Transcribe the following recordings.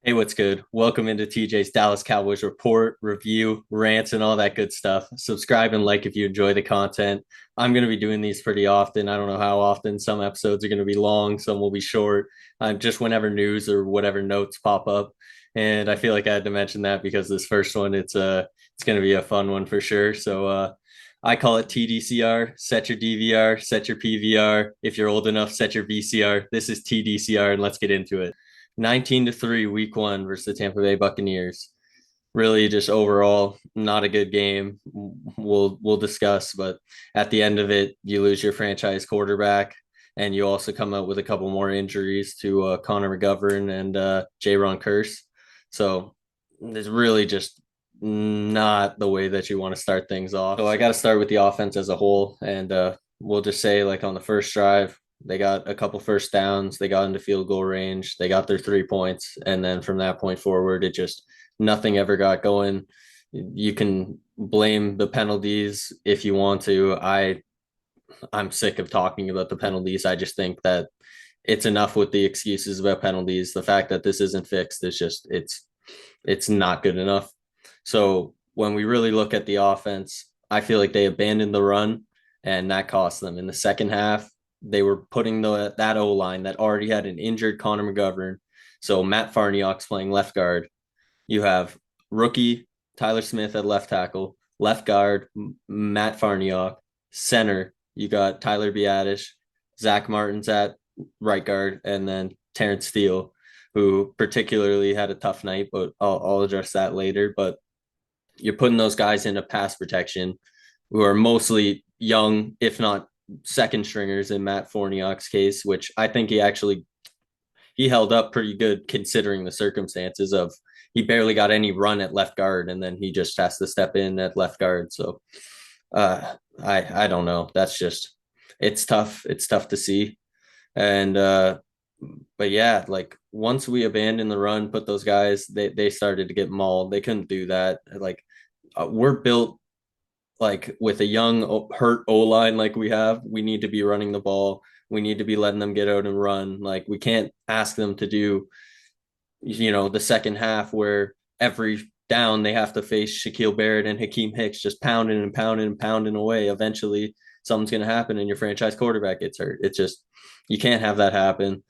Hey, what's good? Welcome into TJ's Dallas Cowboys report, review, rants, and all that good stuff. Subscribe and like if you enjoy the content. I'm going to be doing these pretty often. I don't know how often. Some episodes are going to be long, some will be short. Just whenever news or whatever notes pop up. And I feel like I had to mention that because this first one, it's going to be a fun one for sure. I call it TDCR. Set your DVR, set your PVR. If you're old enough, set your VCR. This is TDCR, and let's get into it. 19-3 week one versus the Tampa Bay Buccaneers. Really just overall not a good game. We'll discuss, but at the end of it, you lose your franchise quarterback and you also come out with a couple more injuries to Connor McGovern and Ron Curse. So it's really just not the way that you want to start things off. So I got to start with the offense as a whole, and we'll just say like on the first drive, they got a couple first downs. They got into field goal range. They got their 3 points. And then from that point forward, it just nothing ever got going. You can blame the penalties if you want to. I'm sick of talking about the penalties. I just think that it's enough with the excuses about penalties. The fact that this isn't fixed is just it's not good enough. So when we really look at the offense, I feel like they abandoned the run and that cost them. In the second half, they were putting that O line that already had an injured Connor McGovern. So Matt Farniok's playing left guard. You have rookie Tyler Smith at left tackle, left guard Matt Farniok, center. You got Tyler Biadasz, Zach Martin's at right guard, and then Terrence Steele, who particularly had a tough night, but I'll address that later. But you're putting those guys into pass protection who are mostly young, if not second stringers in Matt Farniok's case, which I think he held up pretty good considering the circumstances of he barely got any run at left guard and then he just has to step in at left guard. So I don't know. That's just it's tough. It's tough to see. And but yeah, like once we abandoned the run, put those guys, they started to get mauled. They couldn't do that. Like we're built like with a young hurt O line like we have, we need to be running the ball. We need to be letting them get out and run. Like we can't ask them to do, the second half where every down they have to face Shaquille Barrett and Hakeem Hicks just pounding and pounding and pounding away. Eventually, something's going to happen and your franchise quarterback gets hurt. It's just you can't have that happen.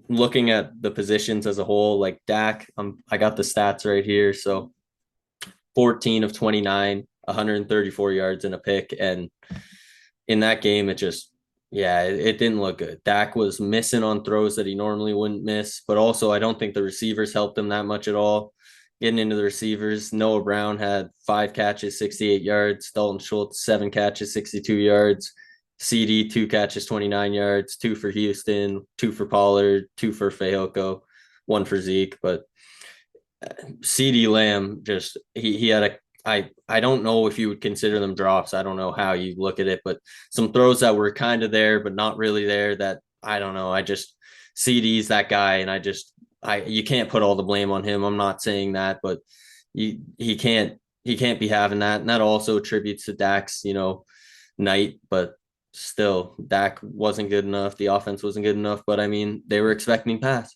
Looking at the positions as a whole, like Dak, I got the stats right here. So 14 of 29, 134 yards and a pick. And in that game, it didn't look good. Dak was missing on throws that he normally wouldn't miss, but also I don't think the receivers helped him that much at all. Getting into the receivers, Noah Brown had 5 catches, 68 yards. Dalton Schultz, 7 catches, 62 yards. CD, 2 catches, 29 yards. Two for Houston, two for Pollard, two for Fehoko, one for Zeke. But CD Lamb just he had a I don't know if you would consider them drops. I don't know how you look at it, but some throws that were kind of there but not really there that I don't know. I just CD's that guy and I you can't put all the blame on him. I'm not saying that, but he can't be having that. And that also attributes to Dak's, night, but still Dak wasn't good enough. The offense wasn't good enough, but I mean, they were expecting pass.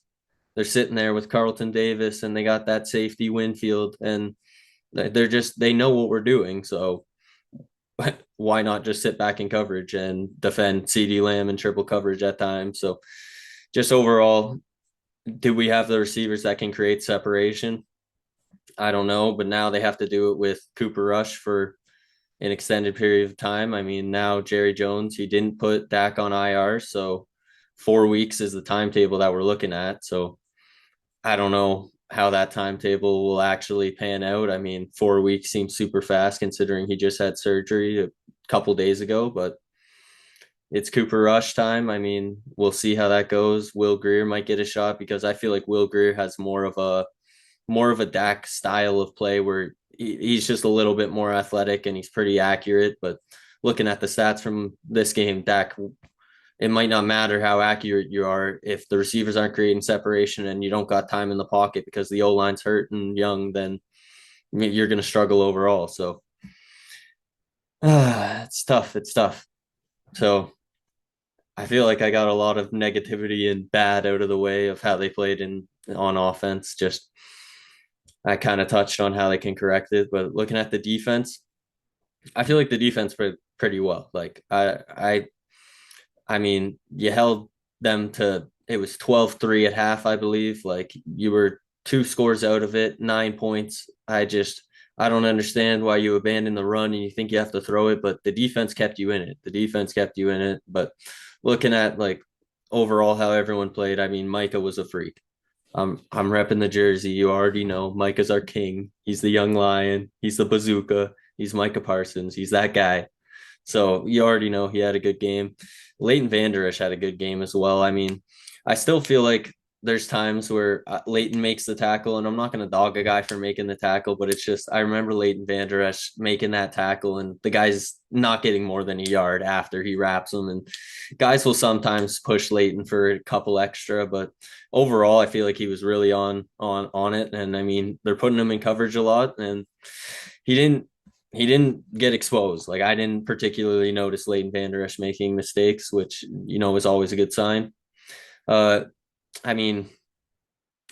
They're sitting there with Carlton Davis and they got that safety Winfield and they know what we're doing. So why not just sit back in coverage and defend CD Lamb in triple coverage at times? So just overall, do we have the receivers that can create separation? I don't know, but now they have to do it with Cooper Rush for an extended period of time. I mean, now Jerry Jones, he didn't put Dak on IR, so 4 weeks is the timetable that we're looking at. So I don't know how that timetable will actually pan out. I mean, 4 weeks seems super fast considering he just had surgery a couple days ago, but it's Cooper Rush time. I mean, we'll see how that goes. Will Greer might get a shot because I feel like Will Greer has more of a Dak style of play where he's just a little bit more athletic and he's pretty accurate. But looking at the stats from this game, Dak, it might not matter how accurate you are if the receivers aren't creating separation and you don't got time in the pocket because the O line's hurt and young, then you're going to struggle overall. So it's tough. It's tough. So I feel like I got a lot of negativity and bad out of the way of how they played in on offense. Just I kind of touched on how they can correct it, but looking at the defense, I feel like the defense played pretty well. Like I mean, you held them to it was 12-3 at half, I believe. Like you were two scores out of it, 9 points. I don't understand why you abandon the run and you think you have to throw it, but the defense kept you in it. The defense kept you in it. But looking at like overall how everyone played, I mean, Micah was a freak. I'm repping the jersey. You already know Micah's our king. He's the young lion. He's the bazooka. He's Micah Parsons. He's that guy. So you already know he had a good game. Leighton Vander Esch had a good game as well. I mean, I still feel like there's times where Leighton makes the tackle, and I'm not going to dog a guy for making the tackle, but it's just I remember Leighton Vander Esch making that tackle, and the guy's not getting more than a yard after he wraps him. And guys will sometimes push Leighton for a couple extra, but overall, I feel like he was really on it. And I mean, they're putting him in coverage a lot, and he didn't he didn't get exposed. Like I didn't particularly notice Leighton Vander Esch making mistakes, which is always a good sign. Uh, I mean,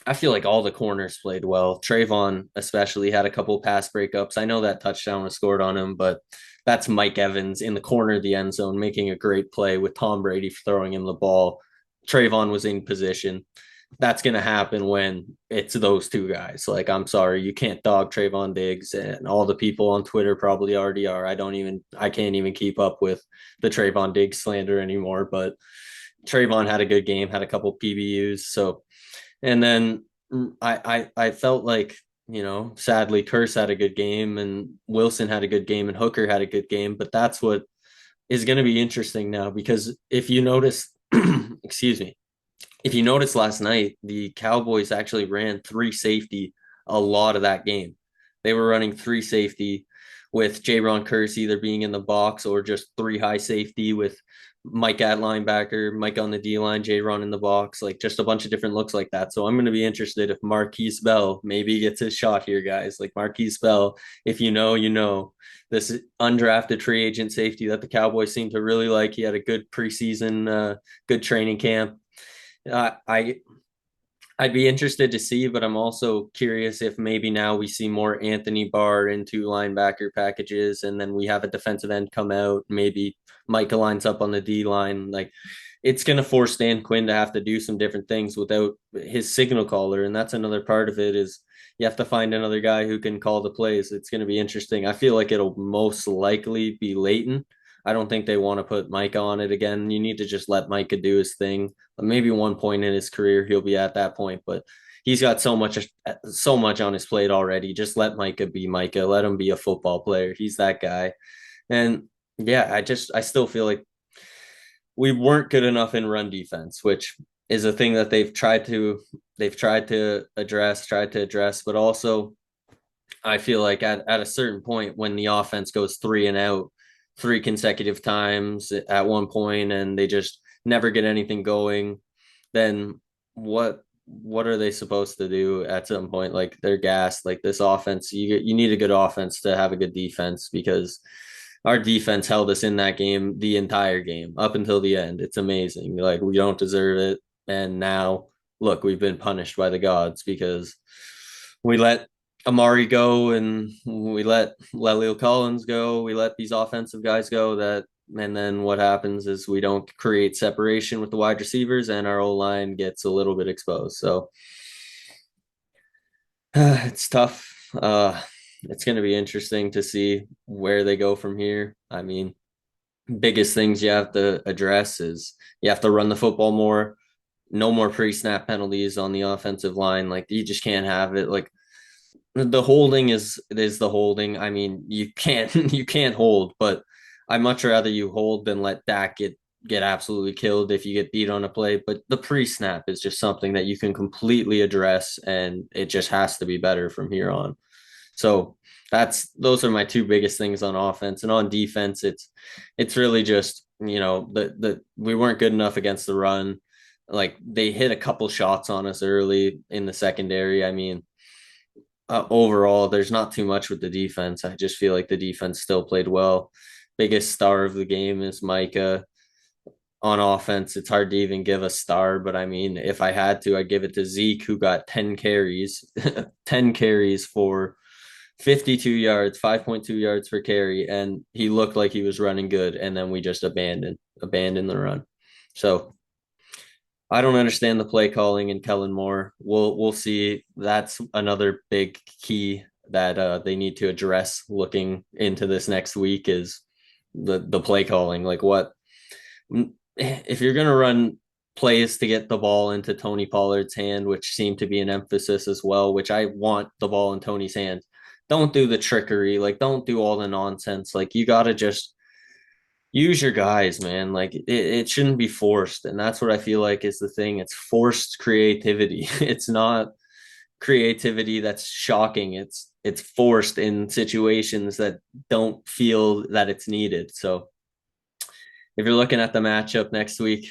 I feel like all the corners played well. Trayvon especially had a couple pass breakups. I know that touchdown was scored on him, but that's Mike Evans in the corner of the end zone making a great play with Tom Brady throwing him the ball. Trayvon was in position. That's going to happen when it's those two guys. Like, I'm sorry, you can't dog Trayvon Diggs, and all the people on Twitter probably already are. I can't even keep up with the Trayvon Diggs slander anymore. But Trayvon had a good game, had a couple PBUs. So, and then I felt like, sadly, Curse had a good game and Wilson had a good game and Hooker had a good game. But that's what is going to be interesting now because if you notice, excuse me, if you noticed last night, the Cowboys actually ran three safety a lot of that game. They were running three safety with Ron Curse either being in the box or just three high safety with Mike at linebacker, Mike on the D line, Ron in the box, like just a bunch of different looks like that. So I'm going to be interested if Marquise Bell maybe gets his shot here, guys. Like Marquise Bell, if you know, you know. This undrafted free agent safety that the Cowboys seem to really like. He had a good preseason, good training camp. I I'd be interested to see, but I'm also curious if maybe now we see more Anthony Barr into linebacker packages, and then we have a defensive end come out. Maybe Micah lines up on the D line. Like it's going to force Dan Quinn to have to do some different things without his signal caller, and that's another part of it is you have to find another guy who can call the plays. It's going to be interesting. I feel like it'll most likely be Leighton. I don't think they want to put Micah on it again. You need to just let Micah do his thing. Maybe one point in his career he'll be at that point, but he's got so much on his plate already. Just let Micah be Micah. Let him be a football player. He's that guy. And yeah, I still feel like we weren't good enough in run defense, which is a thing that they've tried to address, but also I feel like at a certain point when the offense goes three and out three consecutive times at one point and they just never get anything going, then what are they supposed to do at some point? Like they're gassed. Like this offense, you need a good offense to have a good defense because our defense held us in that game the entire game up until the end. It's amazing. Like we don't deserve it. And now look, we've been punished by the gods because we let Amari go and we let Lelio Collins go. We let these offensive guys go and then what happens is we don't create separation with the wide receivers and our O line gets a little bit exposed. So it's tough. It's going to be interesting to see where they go from here. I mean, biggest things you have to address is you have to run the football more, no more pre-snap penalties on the offensive line. Like you just can't have it. Like the holding is the holding. I mean, you can't you can't hold, but I much rather you hold than let Dak get absolutely killed if you get beat on a play. But the pre-snap is just something that you can completely address, and it just has to be better from here on. So those are my two biggest things on offense. And on defense, it's really just, the we weren't good enough against the run. Like they hit a couple shots on us early in the secondary. I mean, overall, there's not too much with the defense. I just feel like the defense still played well. Biggest star of the game is Micah. on offense. It's hard to even give a star, but I mean, if I had to, I'd give it to Zeke, who got 10 carries, 10 carries for 52 yards, 5.2 yards per carry, and he looked like he was running good, and then we just abandoned the run. So I don't understand the play calling in Kellen Moore. We'll see. That's another big key that they need to address looking into this next week is the play calling. Like what if you're gonna run plays to get the ball into Tony Pollard's hand, which seemed to be an emphasis as well, which I want the ball in Tony's hands. Don't do the trickery, like don't do all the nonsense. Like you gotta just use your guys, man. Like it shouldn't be forced. And that's what I feel like is the thing. It's forced creativity. It's not creativity that's shocking. It's forced in situations that don't feel that it's needed. So if you're looking at the matchup next week,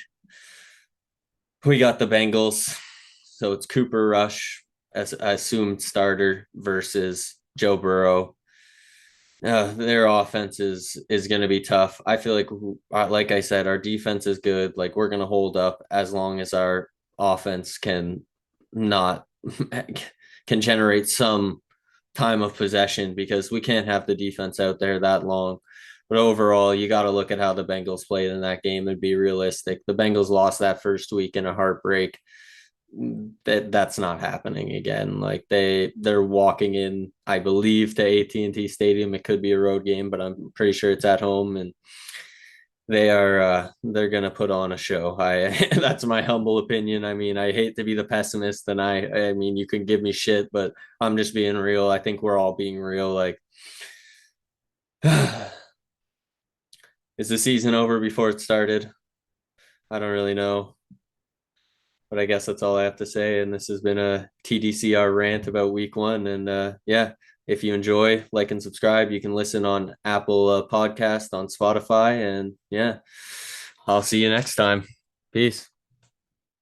we got the Bengals. So it's Cooper Rush as assumed starter versus Joe Burrow. Their offense is going to be tough. I feel like I said, our defense is good. Like we're going to hold up as long as our offense can not can generate some time of possession because we can't have the defense out there that long. But overall, you got to look at how the Bengals played in that game and be realistic. The Bengals lost that first week in a heartbreak. That's not happening again. Like they're walking in, I believe, to AT&T Stadium. It could be a road game, but I'm pretty sure it's at home, and they're gonna put on a show. I That's my humble opinion. I mean, I hate to be the pessimist, and I mean you can give me shit, but I'm just being real. I think we're all being real. Like, is the season over before it started? I don't really know. But I guess that's all I have to say. And this has been a TDCR rant about week one. And yeah, if you enjoy, like and subscribe. You can listen on Apple Podcast, on Spotify. And yeah, I'll see you next time. Peace.